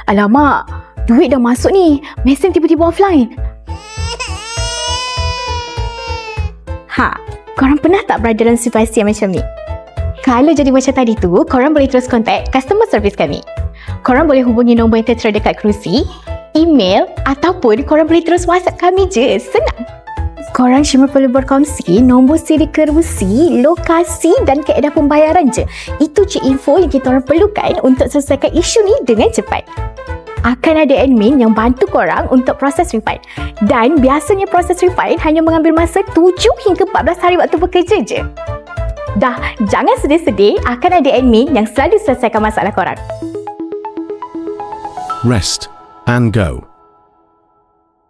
Alamak, duit dah masuk ni. Mesin tiba-tiba offline. Korang pernah tak berada dalam situasi yang macam ni? Kalau jadi macam tadi tu, korang boleh terus contact customer service kami. Korang boleh hubungi nombor yang tertera dekat kerusi, email ataupun korang boleh terus WhatsApp kami je. Senang. Korang cuma perlu berkongsi nombor siri kerusi, lokasi dan kaedah pembayaran je. Itu je info yang kita orang perlukan untuk selesaikan isu ni dengan cepat. Akan ada admin yang bantu korang untuk proses refund. Dan biasanya proses refund hanya mengambil masa 7 hingga 14 hari waktu bekerja je. Dah, jangan sedih-sedih, akan ada admin yang selalu selesaikan masalah korang. Rest and go.